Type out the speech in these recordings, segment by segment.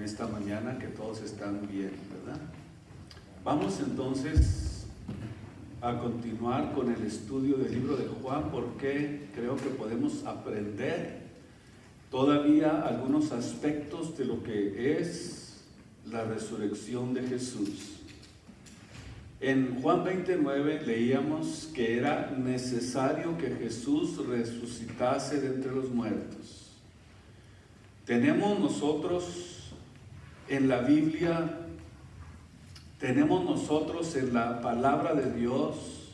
esta mañana, que todos están bien, ¿verdad? Vamos entonces a continuar con el estudio del libro de Juan, porque creo que podemos aprender todavía algunos aspectos de lo que es la resurrección de Jesús. En Juan 29 leíamos que era necesario que Jesús resucitase de entre los muertos. Tenemos nosotros en la Biblia, tenemos nosotros en la palabra de Dios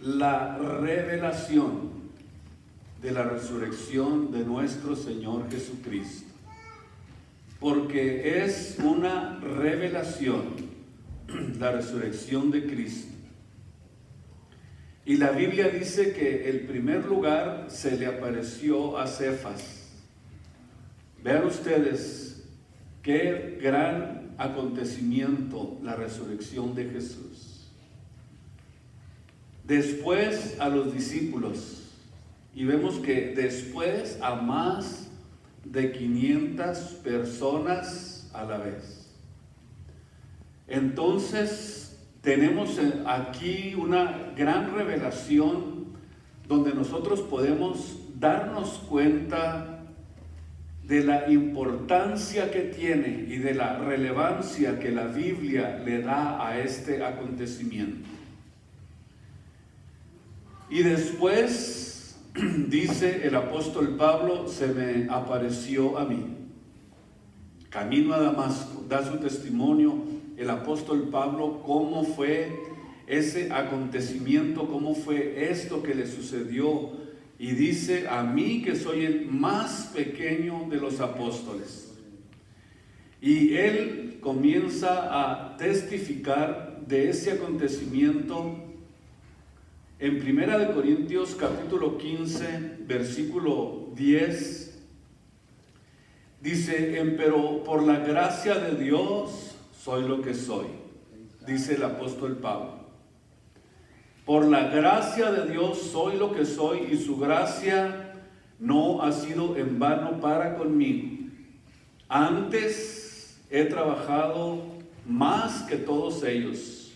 la revelación de la resurrección de nuestro Señor Jesucristo, porque es una revelación la resurrección de Cristo. Y la Biblia dice que el primer lugar se le apareció a Cefas. Vean ustedes qué gran acontecimiento la resurrección de Jesús. Después a los discípulos, y vemos que después a más de 500 personas a la vez. Entonces tenemos aquí una gran revelación donde nosotros podemos darnos cuenta de la importancia que tiene y de la relevancia que la Biblia le da a este acontecimiento. Y después dice el apóstol Pablo: se me apareció a mí, camino a Damasco. Da su testimonio el apóstol Pablo cómo fue ese acontecimiento, cómo fue esto que le sucedió, y dice: a mí, que soy el más pequeño de los apóstoles. Y él comienza a testificar de ese acontecimiento en 1 Corintios capítulo 15 versículo 10. Dice: pero por la gracia de Dios soy lo que soy, dice el apóstol Pablo. Por la gracia de Dios soy lo que soy, y su gracia no ha sido en vano para conmigo. Antes he trabajado más que todos ellos.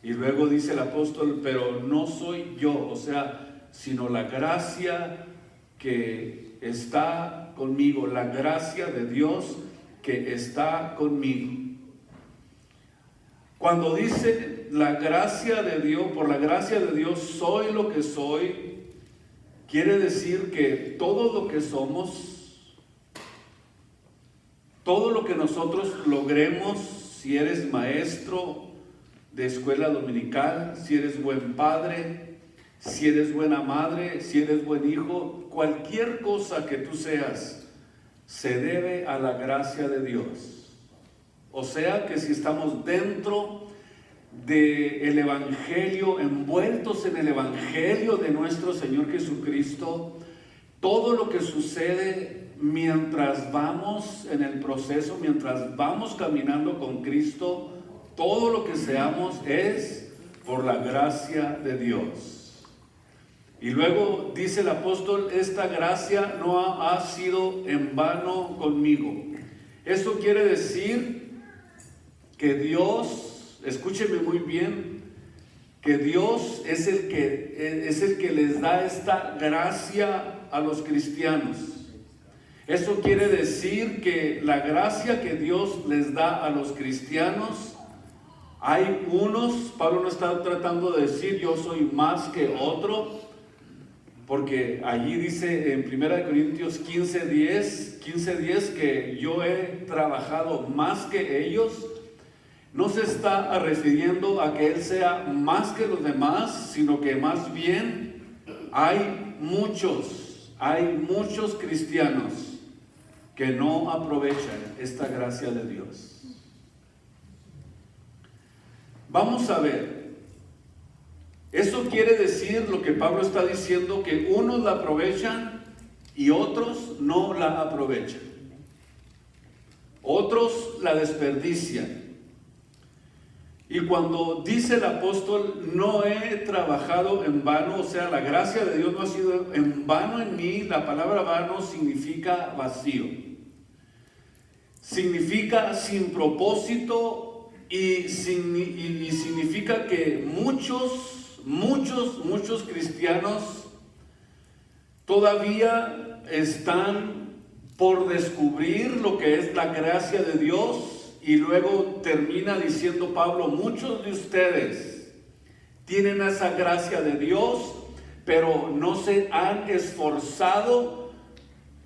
Y luego dice el apóstol: pero no soy yo, o sea, sino la gracia que está conmigo, la gracia de Dios que está conmigo. Cuando dice la gracia de Dios, por la gracia de Dios soy lo que soy, quiere decir que todo lo que somos, todo lo que nosotros logremos, si eres maestro de escuela dominical, si eres buen padre, si eres buena madre, si eres buen hijo, cualquier cosa que tú seas, se debe a la gracia de Dios. O sea que si estamos dentro del Evangelio, envueltos en el Evangelio de nuestro Señor Jesucristo, todo lo que sucede mientras vamos en el proceso, mientras vamos caminando con Cristo, todo lo que seamos es por la gracia de Dios. Y luego dice el apóstol: esta gracia no ha sido en vano conmigo. Eso quiere decir que Dios, escúcheme muy bien, que Dios es el que les da esta gracia a los cristianos. Eso quiere decir que la gracia que Dios les da a los cristianos, hay unos, Pablo no está tratando de decir yo soy más que otro, porque allí dice en 1 Corintios 15:10 que yo he trabajado más que ellos. No se está refiriendo a que él sea más que los demás, sino que más bien hay muchos cristianos que no aprovechan esta gracia de Dios. Vamos a ver, eso quiere decir lo que Pablo está diciendo, que unos la aprovechan y otros no la aprovechan. Otros la desperdician. Y cuando dice el apóstol, no he trabajado en vano, o sea, la gracia de Dios no ha sido en vano en mí, la palabra vano significa vacío. significa sin propósito y significa que muchos cristianos todavía están por descubrir lo que es la gracia de Dios, y luego termina diciendo Pablo, muchos de ustedes tienen esa gracia de Dios, pero no se han esforzado,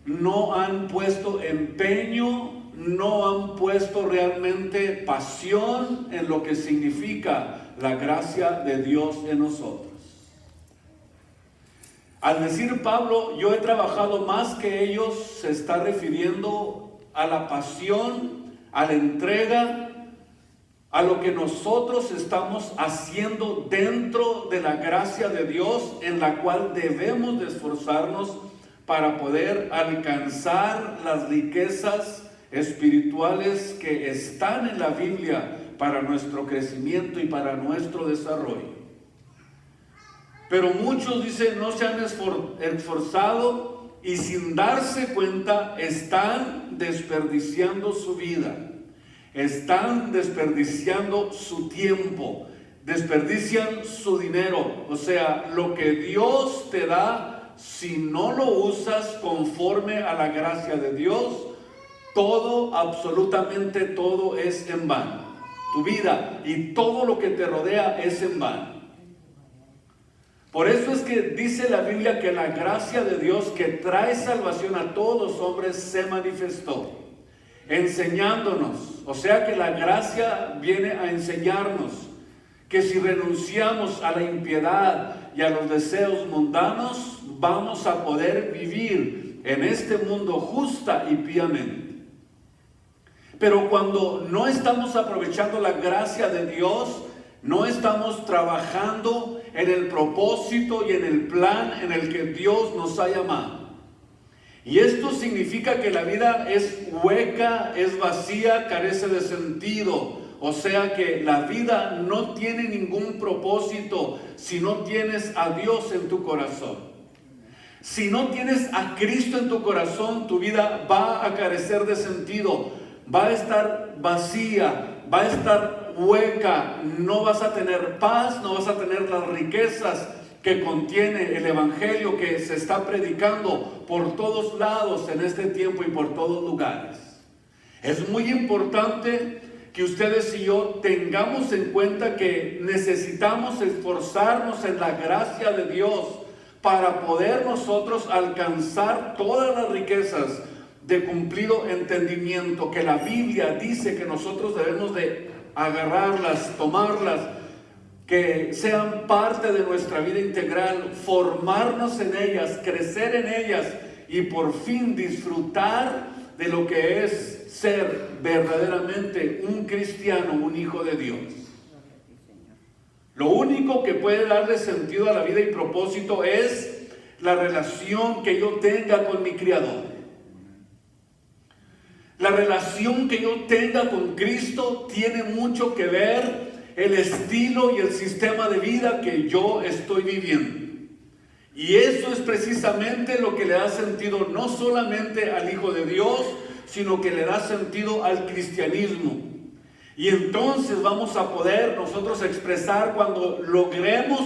no han puesto empeño, no han puesto realmente pasión en lo que significa la gracia de Dios en nosotros. Al decir Pablo, yo he trabajado más que ellos, se está refiriendo a la pasión, a la entrega, a lo que nosotros estamos haciendo dentro de la gracia de Dios, en la cual debemos de esforzarnos para poder alcanzar las riquezas espirituales que están en la Biblia para nuestro crecimiento y para nuestro desarrollo. Pero muchos, dicen, no se han esforzado y sin darse cuenta están desperdiciando su vida, están desperdiciando su tiempo, desperdician su dinero. O sea, lo que Dios te da, si no lo usas conforme a la gracia de Dios, todo, absolutamente todo es en vano. Tu vida y todo lo que te rodea es en vano. Por eso es que dice la Biblia que la gracia de Dios que trae salvación a todos los hombres se manifestó, enseñándonos. O sea que la gracia viene a enseñarnos que si renunciamos a la impiedad y a los deseos mundanos, vamos a poder vivir en este mundo justa y piamente. Pero cuando no estamos aprovechando la gracia de Dios, no estamos trabajando en el propósito y en el plan en el que Dios nos ha llamado. Y esto significa que la vida es hueca, es vacía, carece de sentido. O sea que la vida no tiene ningún propósito si no tienes a Dios en tu corazón. Si no tienes a Cristo en tu corazón, tu vida va a carecer de sentido, va a estar vacía, va a estar hueca, no vas a tener paz, no vas a tener las riquezas que contiene el evangelio que se está predicando por todos lados en este tiempo y por todos lugares. Es muy importante que ustedes y yo tengamos en cuenta que necesitamos esforzarnos en la gracia de Dios para poder nosotros alcanzar todas las riquezas de cumplido entendimiento que la Biblia dice que nosotros debemos de agarrarlas, tomarlas, que sean parte de nuestra vida integral, formarnos en ellas, crecer en ellas y por fin disfrutar de lo que es ser verdaderamente un cristiano, un hijo de Dios. Lo único que puede darle sentido a la vida y propósito es la relación que yo tenga con mi Creador. La relación que yo tenga con Cristo tiene mucho que ver el estilo y el sistema de vida que yo estoy viviendo. Y eso es precisamente lo que le da sentido no solamente al Hijo de Dios, sino que le da sentido al cristianismo. Y entonces vamos a poder nosotros expresar, cuando logremos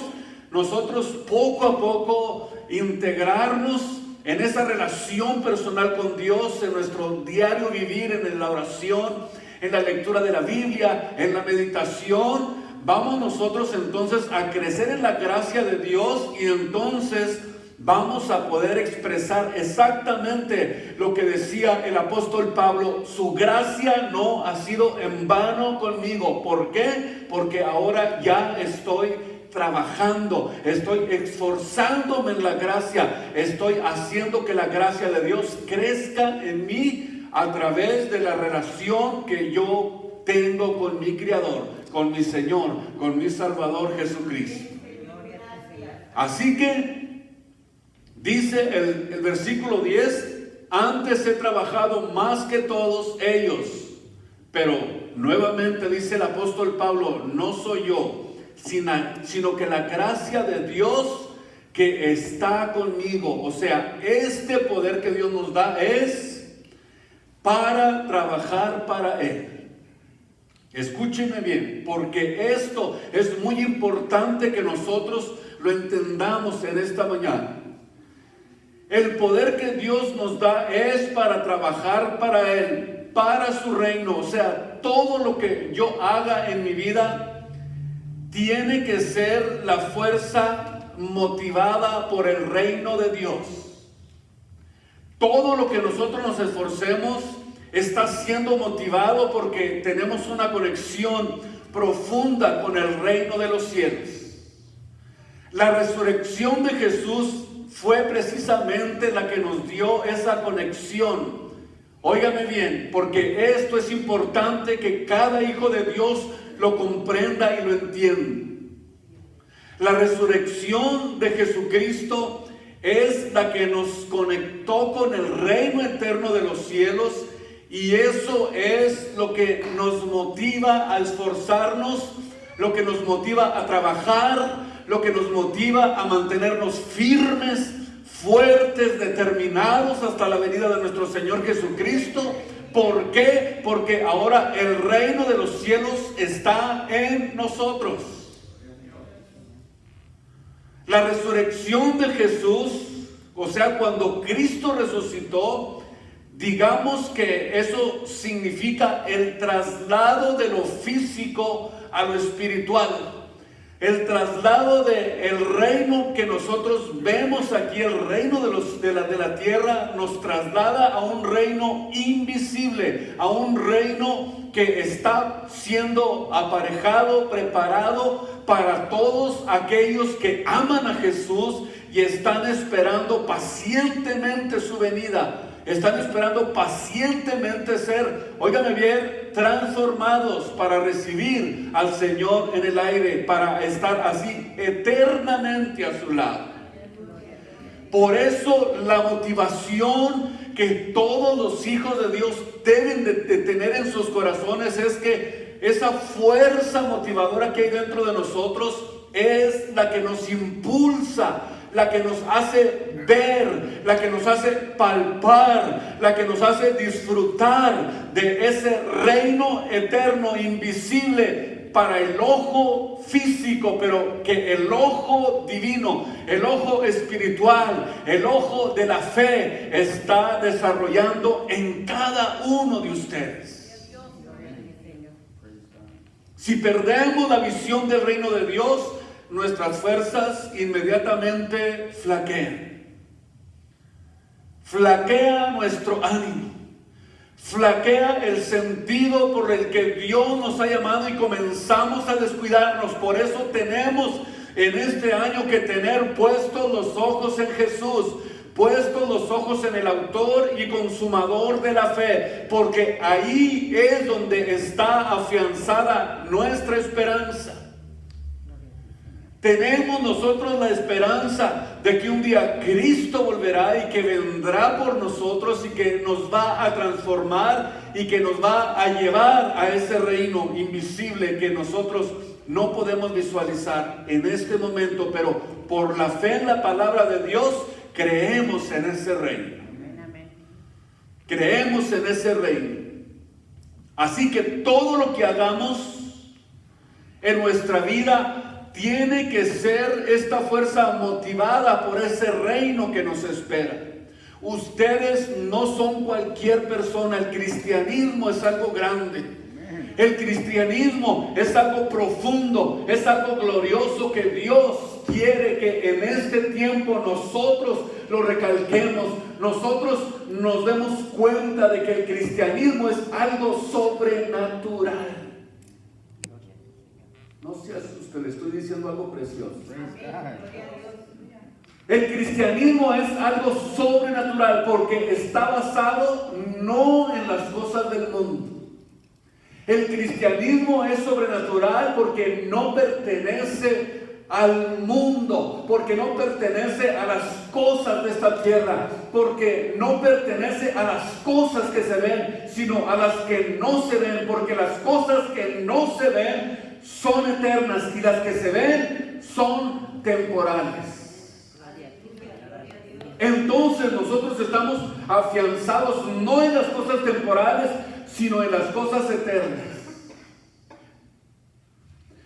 nosotros poco a poco integrarnos en esa relación personal con Dios, en nuestro diario vivir, en la oración, en la lectura de la Biblia, en la meditación, vamos nosotros entonces a crecer en la gracia de Dios y entonces vamos a poder expresar exactamente lo que decía el apóstol Pablo: su gracia no ha sido en vano conmigo. ¿Por qué? Porque ahora ya estoy trabajando, estoy esforzándome en la gracia, estoy haciendo que la gracia de Dios crezca en mí a través de la relación que yo tengo con mi Creador, con mi Señor, con mi Salvador Jesucristo. Así que dice el versículo 10: antes he trabajado más que todos ellos. Pero nuevamente dice el apóstol Pablo: no soy yo, sino que la gracia de Dios que está conmigo. O sea, este poder que Dios nos da es para trabajar para Él. Escúchenme bien, porque esto es muy importante que nosotros lo entendamos en esta mañana. El poder que Dios nos da es para trabajar para Él, para su reino. O sea, todo lo que yo haga en mi vida tiene que ser la fuerza motivada por el reino de Dios. Todo lo que nosotros nos esforcemos está siendo motivado porque tenemos una conexión profunda con el reino de los cielos. La resurrección de Jesús fue precisamente la que nos dio esa conexión. Óigame bien, porque esto es importante que cada hijo de Dios lo comprenda y lo entienda. La resurrección de Jesucristo es la que nos conectó con el reino eterno de los cielos, y eso es lo que nos motiva a esforzarnos, lo que nos motiva a trabajar, lo que nos motiva a mantenernos firmes, fuertes, determinados hasta la venida de nuestro Señor Jesucristo. ¿Por qué? Porque ahora el reino de los cielos está en nosotros. La resurrección de Jesús, o sea, cuando Cristo resucitó, digamos que eso significa el traslado de lo físico a lo espiritual. El traslado del reino que nosotros vemos aquí, el reino de la tierra, nos traslada a un reino invisible, a un reino que está siendo aparejado, preparado para todos aquellos que aman a Jesús y están esperando pacientemente su venida. Están esperando pacientemente ser, óigame bien, transformados para recibir al Señor en el aire, para estar así eternamente a su lado. Por eso la motivación que todos los hijos de Dios deben de tener en sus corazones es que esa fuerza motivadora que hay dentro de nosotros es la que nos impulsa, la que nos hace ver, la que nos hace palpar, la que nos hace disfrutar de ese reino eterno, invisible para el ojo físico, pero que el ojo divino, el ojo espiritual, el ojo de la fe está desarrollando en cada uno de ustedes. Si perdemos la visión del reino de Dios, nuestras fuerzas inmediatamente flaquean. Flaquea nuestro ánimo. Flaquea el sentido por el que Dios nos ha llamado y comenzamos a descuidarnos. Por eso tenemos en este año que tener puestos los ojos en Jesús, puestos los ojos en el autor y consumador de la fe, porque ahí es donde está afianzada nuestra esperanza. Tenemos nosotros la esperanza de que un día Cristo volverá y que vendrá por nosotros y que nos va a transformar y que nos va a llevar a ese reino invisible que nosotros no podemos visualizar en este momento, pero por la fe en la palabra de Dios creemos en ese reino. Creemos en ese reino. Así que todo lo que hagamos en nuestra vida tiene que ser esta fuerza motivada por ese reino que nos espera. Ustedes no son cualquier persona. El cristianismo es algo grande. El cristianismo es algo profundo, es algo glorioso que Dios quiere que en este tiempo nosotros lo recalquemos. Nosotros nos demos cuenta de que el cristianismo es algo sobrenatural. No se asuste, le estoy diciendo algo precioso. El cristianismo es algo sobrenatural porque está basado no en las cosas del mundo. El cristianismo es sobrenatural porque no pertenece al mundo, porque no pertenece a las cosas de esta tierra, porque no pertenece a las cosas que se ven, sino a las que no se ven, porque las cosas que no se ven son eternas y las que se ven son temporales. entonces nosotros estamos afianzados no en las cosas temporales, sino en las cosas eternas.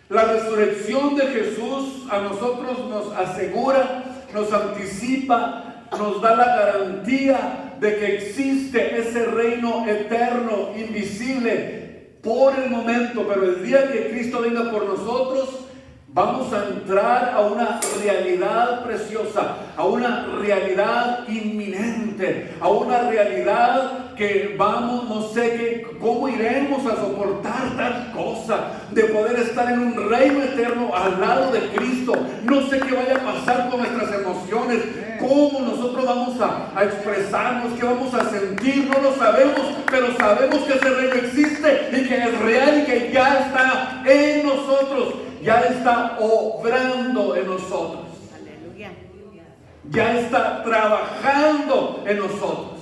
La resurrección de Jesús a nosotros nos asegura, nos anticipa, nos da la garantía de que existe ese reino eterno, invisible, por el momento, pero el día que Cristo venga por nosotros, vamos a entrar a una realidad preciosa, a una realidad inminente, a una realidad que vamos, no sé cómo iremos a soportar tal cosa, de poder estar en un reino eterno al lado de Cristo. No sé qué vaya a pasar con nuestras emociones, cómo nosotros vamos a expresarnos, qué vamos a sentir, no lo sabemos, pero sabemos que ese reino existe y que es real y que ya está en nosotros. Ya está obrando en nosotros. Aleluya. Ya está trabajando en nosotros.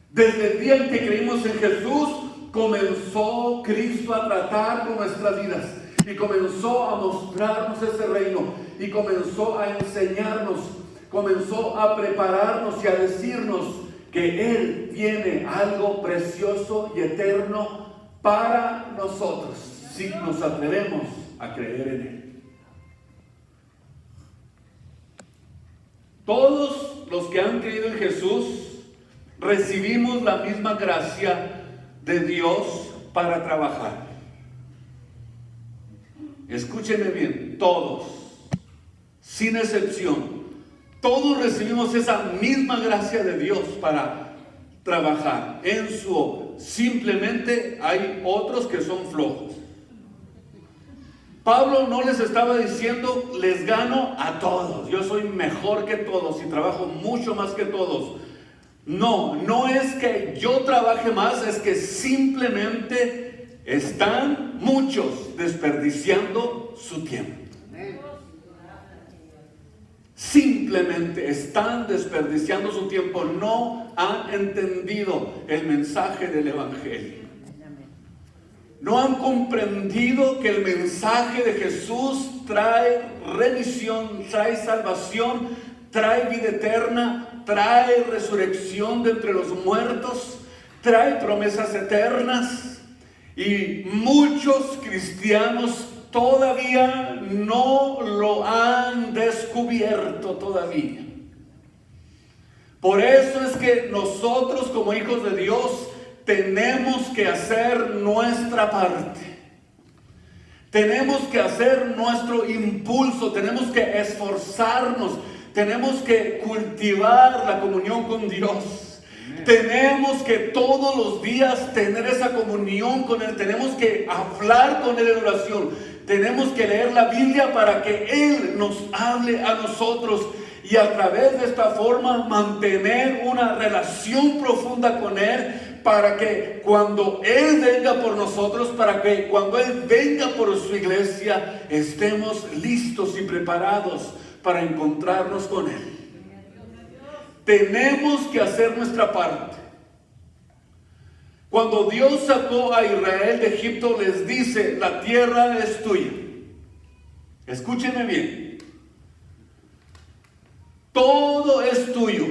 Desde el día en que creímos en Jesús, comenzó Cristo a tratar con nuestras vidas. Y comenzó a mostrarnos ese reino. Y comenzó a enseñarnos. Comenzó a prepararnos y a decirnos que Él tiene algo precioso y eterno para nosotros, si nos atrevemos a creer en Él. Todos los que han creído en Jesús recibimos la misma gracia de Dios para trabajar. Escúchenme bien, todos, sin excepción, todos recibimos esa misma gracia de Dios para trabajar en su obra. Simplemente hay otros que son flojos. Pablo no les estaba diciendo, les gano a todos, yo soy mejor que todos y trabajo mucho más que todos. No, no es que yo trabaje más, es que simplemente están muchos desperdiciando su tiempo. Simplemente están desperdiciando su tiempo, no han entendido el mensaje del Evangelio. No han comprendido que el mensaje de Jesús trae remisión, trae salvación, trae vida eterna, trae resurrección de entre los muertos, trae promesas eternas. Y muchos cristianos todavía no lo han descubierto todavía. Por eso es que nosotros como hijos de Dios tenemos que hacer nuestra parte. Tenemos que hacer nuestro impulso, tenemos que esforzarnos, tenemos que cultivar la comunión con Dios. Tenemos que todos los días tener esa comunión con Él, tenemos que hablar con Él en oración, tenemos que leer la Biblia para que Él nos hable a nosotros y a través de esta forma mantener una relación profunda con Él, para que cuando Él venga por nosotros, para que cuando Él venga por su iglesia, estemos listos y preparados para encontrarnos con Él. Tenemos que hacer nuestra parte. Cuando Dios sacó a Israel de Egipto, les dice, la tierra es tuya. Escúchenme bien. Todo es tuyo.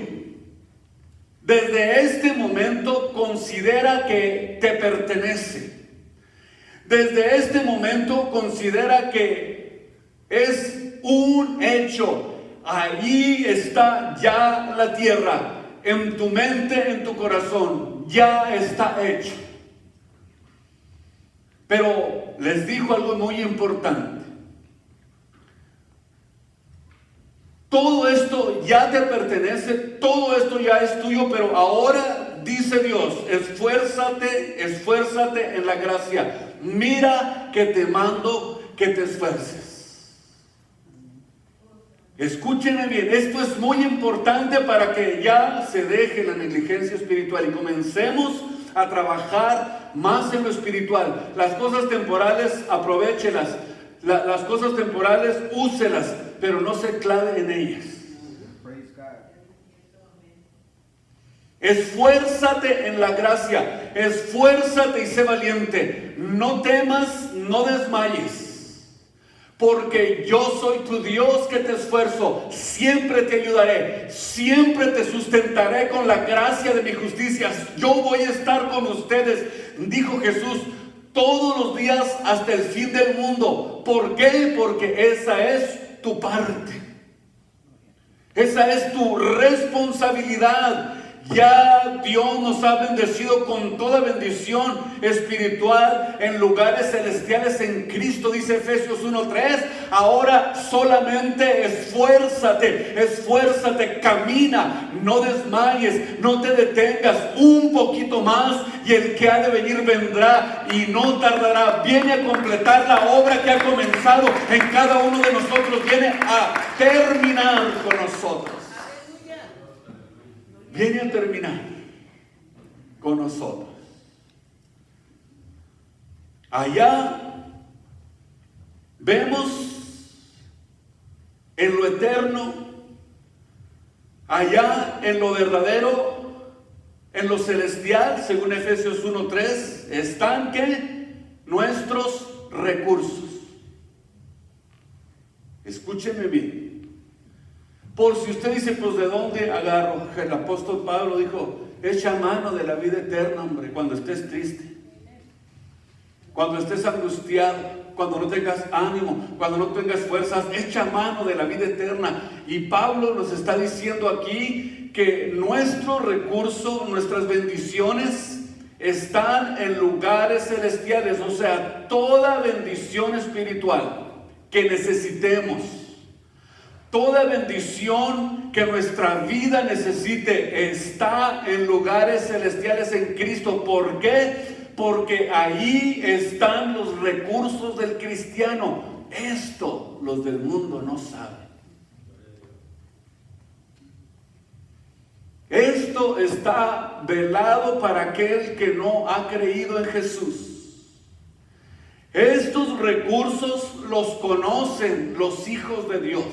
Desde este momento considera que te pertenece. Desde este momento considera que es un hecho. Allí está ya la tierra. En tu mente, en tu corazón, ya está hecho. Pero les dijo algo muy importante. Todo esto ya te pertenece, todo esto ya es tuyo, pero ahora dice Dios, esfuérzate en la gracia. Mira que te mando que te esfuerces. Escúchenme bien, esto es muy importante para que ya se deje la negligencia espiritual y comencemos a trabajar más en lo espiritual. Las cosas temporales, aprovéchelas. Las cosas temporales, úselas, pero no se clave en ellas. Esfuérzate en la gracia, esfuérzate y sé valiente. No temas, no desmayes. Porque yo soy tu Dios que te esfuerzo, siempre te ayudaré, siempre te sustentaré con la gracia de mi justicia. Yo voy a estar con ustedes, dijo Jesús, todos los días hasta el fin del mundo. ¿Por qué? Porque esa es tu parte. Esa es tu responsabilidad. Ya Dios nos ha bendecido con toda bendición espiritual en lugares celestiales en Cristo, dice Efesios 1:3. Ahora solamente esfuérzate, camina, no desmayes, no te detengas, un poquito más y el que ha de venir vendrá y no tardará. Viene a completar la obra que ha comenzado en cada uno de nosotros, viene a terminar con nosotros. Viene a terminar con nosotros. Allá vemos en lo eterno, allá en lo verdadero, en lo celestial, según Efesios 1:3, están ¿qué? Nuestros recursos. Escúcheme bien. Por si usted dice, pues ¿de dónde agarro? El apóstol Pablo dijo, echa mano de la vida eterna, hombre, cuando estés triste, cuando estés angustiado, cuando no tengas ánimo, cuando no tengas fuerzas, echa mano de la vida eterna. Y Pablo nos está diciendo aquí que nuestro recurso, nuestras bendiciones están en lugares celestiales, o sea, toda bendición espiritual que necesitemos, toda bendición que nuestra vida necesite está en lugares celestiales en Cristo. ¿Por qué? Porque ahí están los recursos del cristiano. Esto los del mundo no saben. Esto está velado para aquel que no ha creído en Jesús. Estos recursos los conocen los hijos de Dios.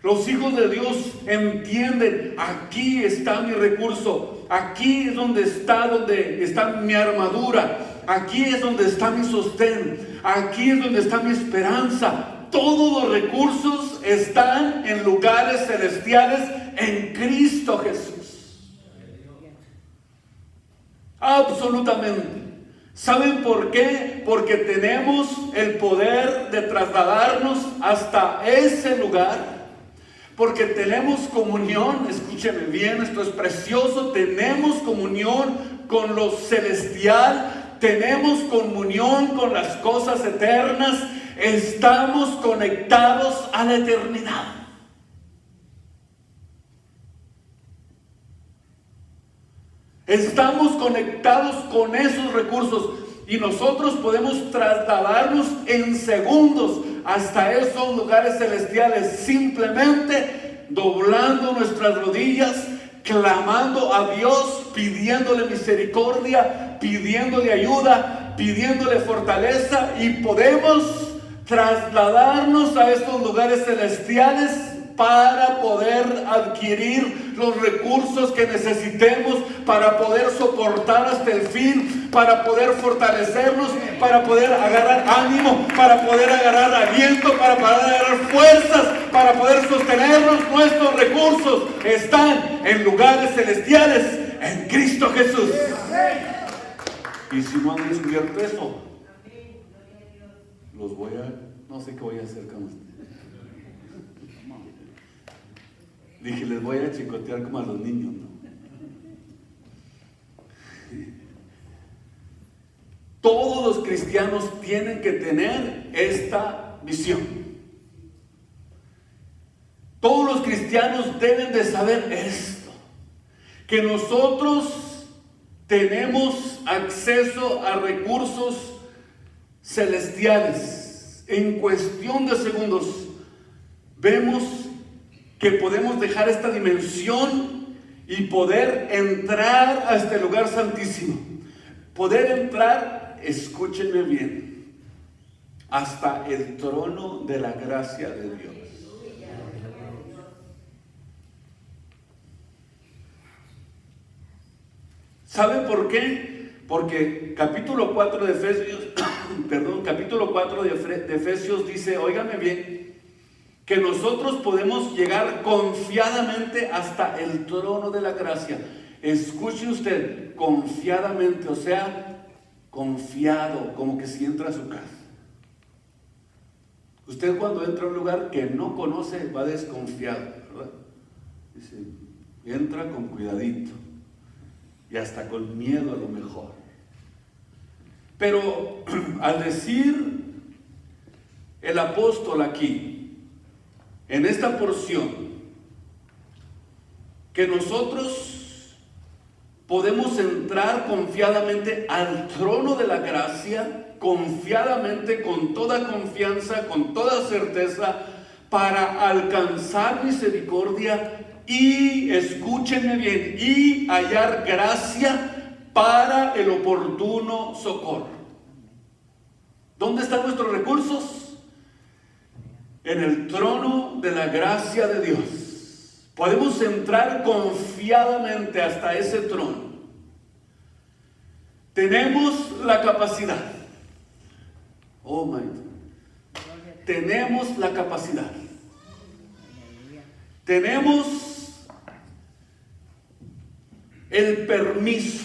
Los hijos de Dios entienden, aquí está mi recurso, aquí es donde está mi armadura, aquí es donde está mi sostén, aquí es donde está mi esperanza. Todos los recursos están en lugares celestiales en Cristo Jesús. Absolutamente. ¿Saben por qué? Porque tenemos el poder de trasladarnos hasta ese lugar. Porque tenemos comunión, escúcheme bien, esto es precioso, tenemos comunión con lo celestial, tenemos comunión con las cosas eternas, estamos conectados a la eternidad. Estamos conectados con esos recursos y nosotros podemos trasladarnos en segundos hasta esos lugares celestiales, simplemente doblando nuestras rodillas, clamando a Dios, pidiéndole misericordia, pidiéndole ayuda, pidiéndole fortaleza, y podemos trasladarnos a estos lugares celestiales para poder adquirir los recursos que necesitemos, para poder soportar hasta el fin, para poder fortalecernos, para poder agarrar ánimo, para poder agarrar aliento, para poder agarrar fuerzas, para poder sostenernos. Nuestros recursos están en lugares celestiales en Cristo Jesús. Y si no han descubierto eso, no sé qué voy a hacer con ustedes. Dije, les voy a chicotear como a los niños, ¿no? Todos los cristianos tienen que tener esta visión. Todos los cristianos deben de saber esto, que nosotros tenemos acceso a recursos celestiales. En cuestión de segundos vemos que podemos dejar esta dimensión y poder entrar a este lugar santísimo. Poder entrar, escúchenme bien, hasta el trono de la gracia de Dios. ¿Saben por qué? Porque capítulo 4 de Efesios, capítulo 4 de Efesios dice, óigame bien, que nosotros podemos llegar confiadamente hasta el trono de la gracia. Escuche usted, confiadamente, o sea, confiado, como que si entra a su casa. Usted cuando entra a un lugar que no conoce va desconfiado, ¿verdad? Dice, entra con cuidadito y hasta con miedo a lo mejor. Pero al decir el apóstol aquí, en esta porción, que nosotros podemos entrar confiadamente al trono de la gracia, confiadamente, con toda confianza, con toda certeza, para alcanzar misericordia y, escúchenme bien, y hallar gracia para el oportuno socorro. ¿Dónde están nuestros recursos? En el trono de la gracia de Dios. Podemos entrar confiadamente hasta ese trono. Tenemos la capacidad. Oh my God. Tenemos la capacidad. Tenemos el permiso.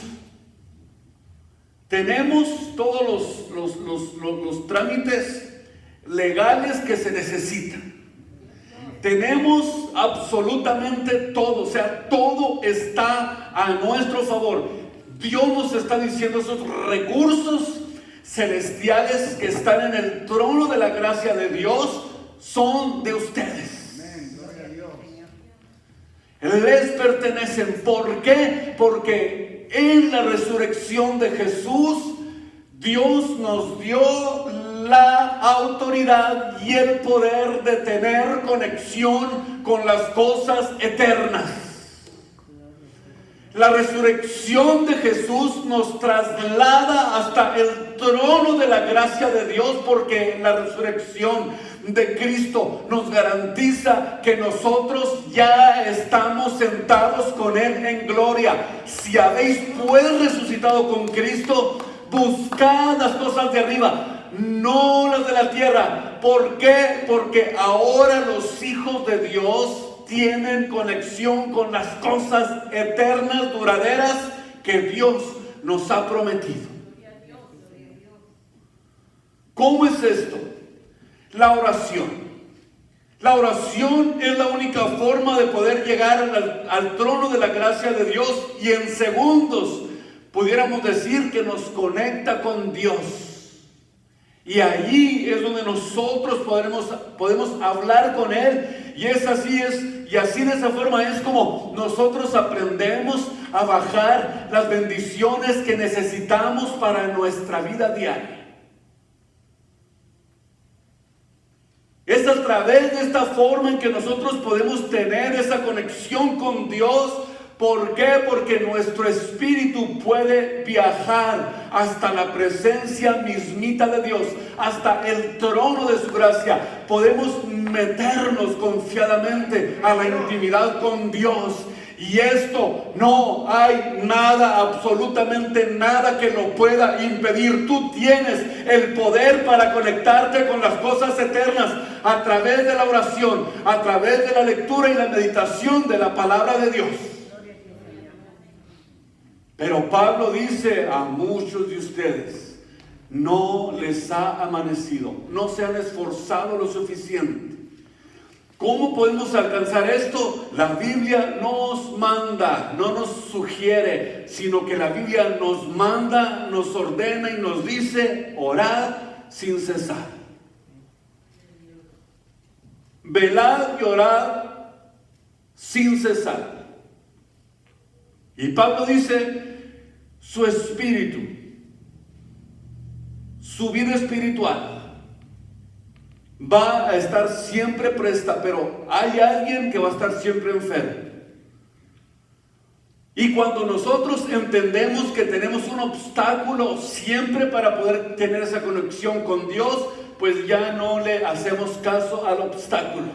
Tenemos todos los trámites legales que se necesitan. Tenemos absolutamente todo, o sea, todo está a nuestro favor. Dios nos está diciendo esos recursos celestiales que están en el trono de la gracia de Dios son de ustedes. Les pertenecen. ¿Por qué? Porque en la resurrección de Jesús, Dios nos dio la autoridad y el poder de tener conexión con las cosas eternas. La resurrección de Jesús nos traslada hasta el trono de la gracia de Dios, porque la resurrección de Cristo nos garantiza que nosotros ya estamos sentados con Él en gloria. Si habéis pues resucitado con Cristo, buscad las cosas de arriba, no las de la tierra. ¿Por qué? Porque ahora los hijos de Dios tienen conexión con las cosas eternas, duraderas, que Dios nos ha prometido. ¿Cómo es esto? La oración. La oración es la única forma de poder llegar al trono de la gracia de Dios, y en segundos pudiéramos decir que nos conecta con Dios. Y allí es donde nosotros podemos hablar con Él. Y así de esa forma es como nosotros aprendemos a bajar las bendiciones que necesitamos para nuestra vida diaria. Es a través de esta forma en que nosotros podemos tener esa conexión con Dios. ¿Por qué? Porque nuestro espíritu puede viajar hasta la presencia mismita de Dios, hasta el trono de su gracia. Podemos meternos confiadamente a la intimidad con Dios. Y esto no hay nada, absolutamente nada que lo pueda impedir. Tú tienes el poder para conectarte con las cosas eternas a través de la oración, a través de la lectura y la meditación de la palabra de Dios. Pero Pablo dice a muchos de ustedes, no les ha amanecido, no se han esforzado lo suficiente. ¿Cómo podemos alcanzar esto? La Biblia nos manda, no nos sugiere, sino que la Biblia nos manda, nos ordena y nos dice, orad sin cesar. Velad y orad sin cesar. Y Pablo dice, su espíritu, su vida espiritual va a estar siempre presta, pero hay alguien que va a estar siempre enfermo. Y cuando nosotros entendemos que tenemos un obstáculo siempre para poder tener esa conexión con Dios, pues ya no le hacemos caso al obstáculo.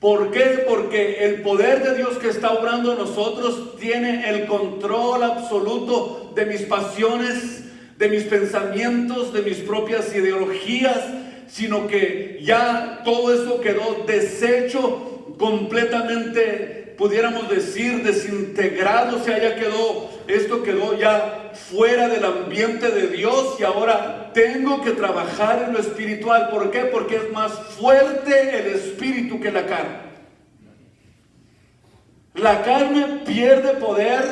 ¿Por qué? Porque el poder de Dios que está obrando en nosotros tiene el control absoluto de mis pasiones, de mis pensamientos, de mis propias ideologías, sino que ya todo eso quedó deshecho completamente, pudiéramos decir, desintegrado. O sea, esto quedó ya fuera del ambiente de Dios, y ahora tengo que trabajar en lo espiritual. ¿Por qué? Porque es más fuerte el espíritu que la carne. La carne pierde poder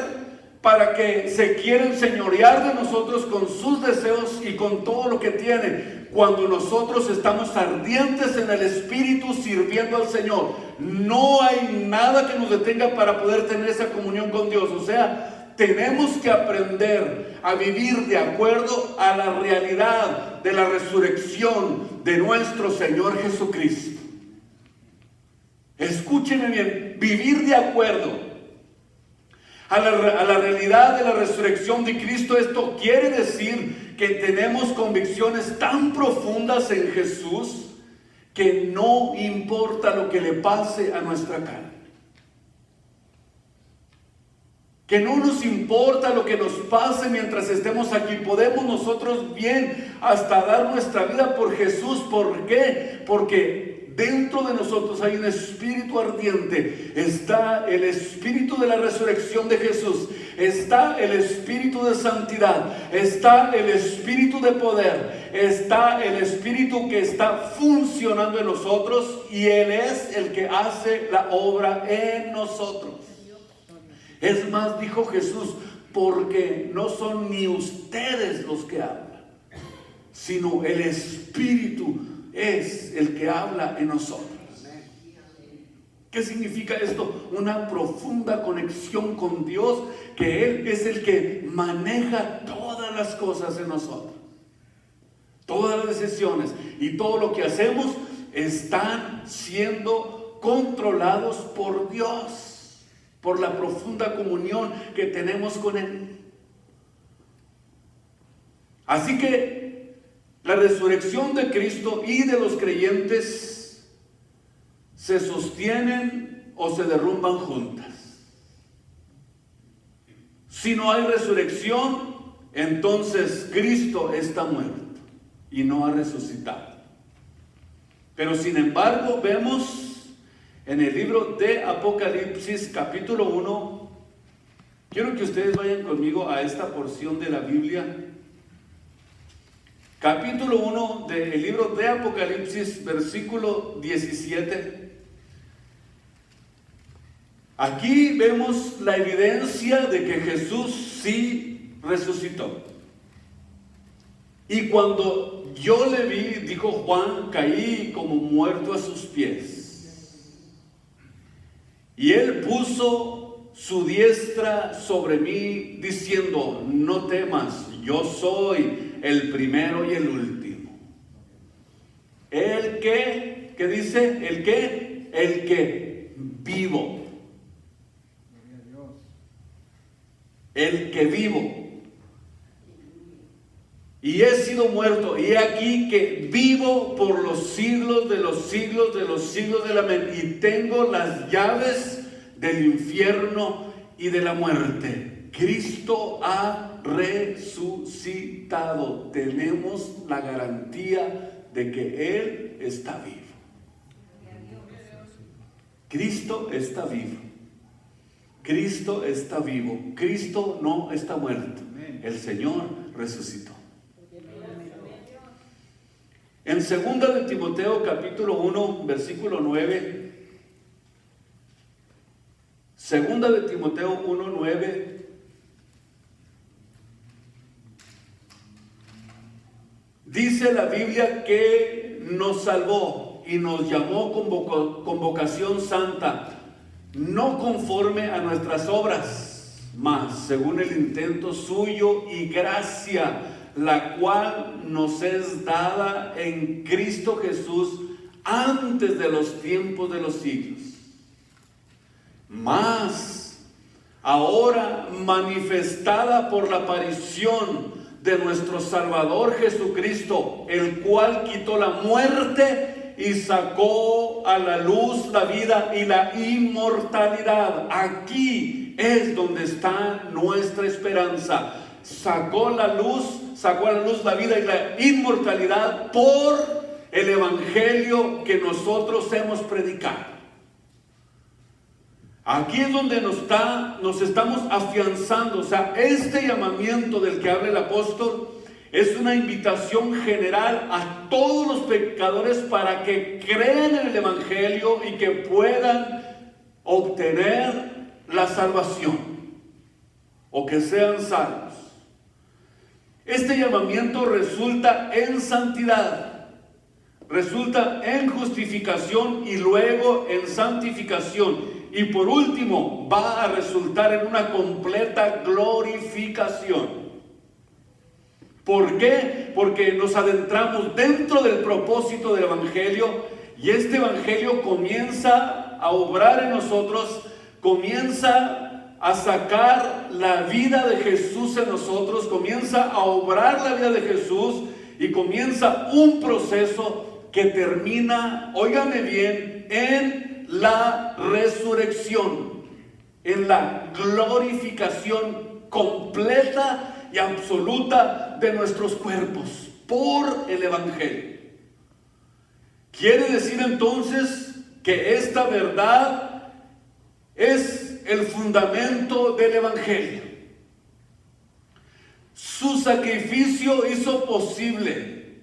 para que se quiera enseñorear de nosotros con sus deseos y con todo lo que tiene, cuando nosotros estamos ardientes en el espíritu sirviendo al Señor. No hay nada que nos detenga para poder tener esa comunión con Dios. O sea, tenemos que aprender a vivir de acuerdo a la realidad de la resurrección de nuestro Señor Jesucristo. Escúchenme bien, vivir de acuerdo a la realidad de la resurrección de Cristo. Esto quiere decir que tenemos convicciones tan profundas en Jesús que no importa lo que le pase a nuestra carne. Que no nos importa lo que nos pase mientras estemos aquí. Podemos nosotros bien hasta dar nuestra vida por Jesús. ¿Por qué? Porque dentro de nosotros hay un espíritu ardiente. Está el espíritu de la resurrección de Jesús. Está el espíritu de santidad. Está el espíritu de poder. Está el espíritu que está funcionando en nosotros. Y Él es el que hace la obra en nosotros. Es más, dijo Jesús, porque no son ni ustedes los que hablan, sino el Espíritu es el que habla en nosotros. ¿Qué significa esto? Una profunda conexión con Dios, que Él es el que maneja todas las cosas en nosotros. Todas las decisiones y todo lo que hacemos están siendo controlados por Dios, por la profunda comunión que tenemos con Él. Así que la resurrección de Cristo y de los creyentes se sostienen o se derrumban juntas. Si no hay resurrección, entonces Cristo está muerto y no ha resucitado. Pero sin embargo, vemos en el libro de Apocalipsis, capítulo 1, quiero que ustedes vayan conmigo a esta porción de la Biblia. Capítulo 1 del libro de Apocalipsis, versículo 17. Aquí vemos la evidencia de que Jesús sí resucitó. Y cuando yo le vi, dijo Juan, caí como muerto a sus pies. Y Él puso su diestra sobre mí, diciendo: no temas, yo soy el primero y el último. El que, ¿qué dice? El que vivo. El que vivo. Y he sido muerto, y he aquí que vivo por los siglos de los siglos de los siglos del amén. Y tengo las llaves del infierno y de la muerte. Cristo ha resucitado. Tenemos la garantía de que Él está vivo. Cristo está vivo. Cristo está vivo. Cristo no está muerto. El Señor resucitó. En 2 de Timoteo capítulo 1 versículo 9, 2 de Timoteo 1, 9, dice la Biblia que nos salvó y nos llamó con vocación santa, no conforme a nuestras obras, mas según el intento suyo y gracia, la cual nos es dada en Cristo Jesús antes de los tiempos de los siglos. Mas ahora manifestada por la aparición de nuestro Salvador Jesucristo, el cual quitó la muerte y sacó a la luz la vida y la inmortalidad. Aquí es donde está nuestra esperanza. Sacó a la luz la vida y la inmortalidad por el evangelio que nosotros hemos predicado. Aquí es donde nos estamos afianzando. O sea, este llamamiento del que habla el apóstol es una invitación general a todos los pecadores para que crean en el evangelio y que puedan obtener la salvación o que sean salvos. Este llamamiento resulta en santidad, resulta en justificación y luego en santificación. Y por último, va a resultar en una completa glorificación. ¿Por qué? Porque nos adentramos dentro del propósito del evangelio y este evangelio comienza a obrar en nosotros, comienza a sacar la vida de Jesús en nosotros, comienza a obrar la vida de Jesús y comienza un proceso que termina, óigame bien, en la resurrección, en la glorificación completa y absoluta de nuestros cuerpos por el evangelio. Quiere decir entonces que esta verdad es el fundamento del evangelio. Su sacrificio hizo posible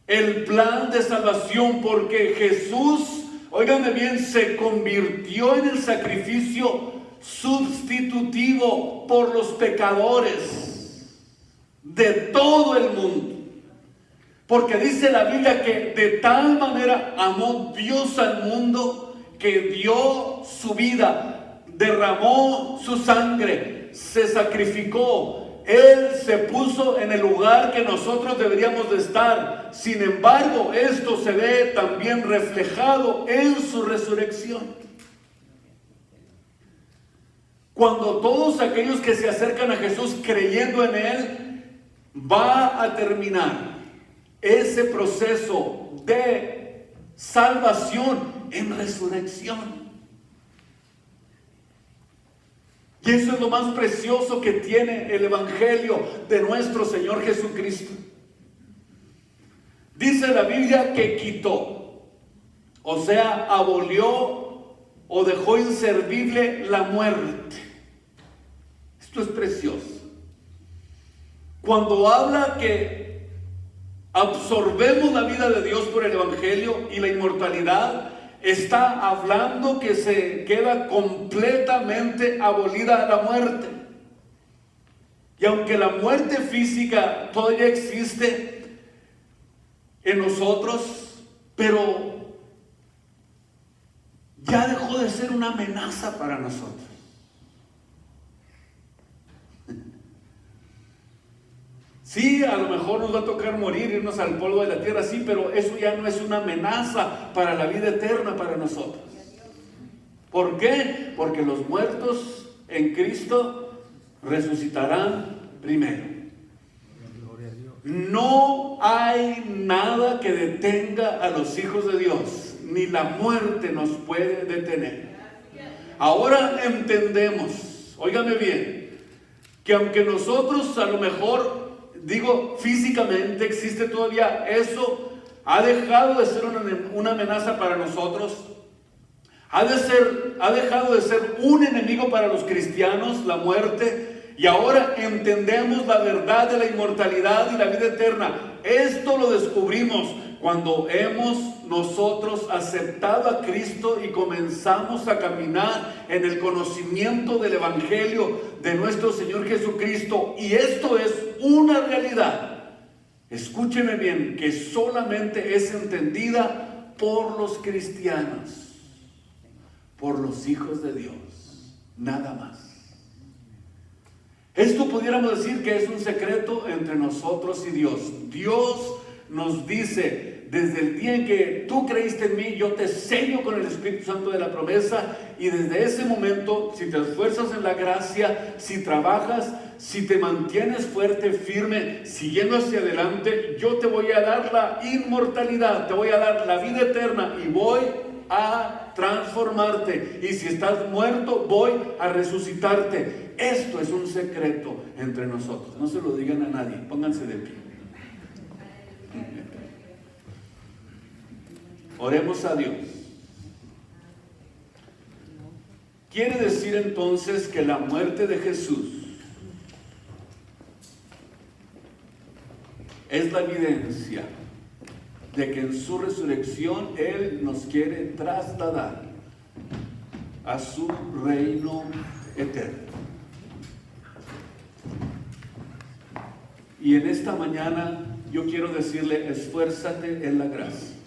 el plan de salvación porque Jesús, óiganme bien, se convirtió en el sacrificio sustitutivo por los pecadores de todo el mundo. Porque dice la Biblia que de tal manera amó Dios al mundo que dio su vida, derramó su sangre, se sacrificó. Él se puso en el lugar que nosotros deberíamos de estar. Sin embargo, esto se ve también reflejado en su resurrección. Cuando todos aquellos que se acercan a Jesús creyendo en Él, va a terminar ese proceso de salvación en resurrección. Y eso es lo más precioso que tiene el evangelio de nuestro Señor Jesucristo. Dice la Biblia que quitó, o sea, abolió o dejó inservible la muerte. Esto es precioso. Cuando habla que absorbemos la vida de Dios por el evangelio y la inmortalidad, está hablando que se queda completamente abolida la muerte. Y aunque la muerte física todavía existe en nosotros, pero ya dejó de ser una amenaza para nosotros. Sí, a lo mejor nos va a tocar morir, irnos al polvo de la tierra, sí, pero eso ya no es una amenaza para la vida eterna para nosotros. ¿Por qué? Porque los muertos en Cristo resucitarán primero. No hay nada que detenga a los hijos de Dios, ni la muerte nos puede detener. Ahora entendemos, óigame bien, que aunque nosotros a lo mejor, digo, físicamente existe todavía eso, ha dejado de ser una amenaza para nosotros, ha dejado de ser un enemigo para los cristianos, la muerte, y ahora entendemos la verdad de la inmortalidad y la vida eterna. Esto lo descubrimos cuando hemos nosotros aceptado a Cristo y comenzamos a caminar en el conocimiento del evangelio de nuestro Señor Jesucristo. Y esto es una realidad, escúcheme bien, que solamente es entendida por los cristianos, por los hijos de Dios, nada más. Esto pudiéramos decir que es un secreto entre nosotros y Dios. Dios nos dice desde el día en que tú creíste en mí, yo te sello con el Espíritu Santo de la promesa, y desde ese momento, si te esfuerzas en la gracia, si trabajas, si te mantienes fuerte, firme, siguiendo hacia adelante, yo te voy a dar la inmortalidad, te voy a dar la vida eterna y voy a transformarte. Y si estás muerto, voy a resucitarte. Esto es un secreto entre nosotros. No se lo digan a nadie. Pónganse de pie. Oremos a Dios. Quiere decir entonces que la muerte de Jesús es la evidencia de que en su resurrección Él nos quiere trasladar a su reino eterno. Y en esta mañana yo quiero decirle, esfuérzate en la gracia.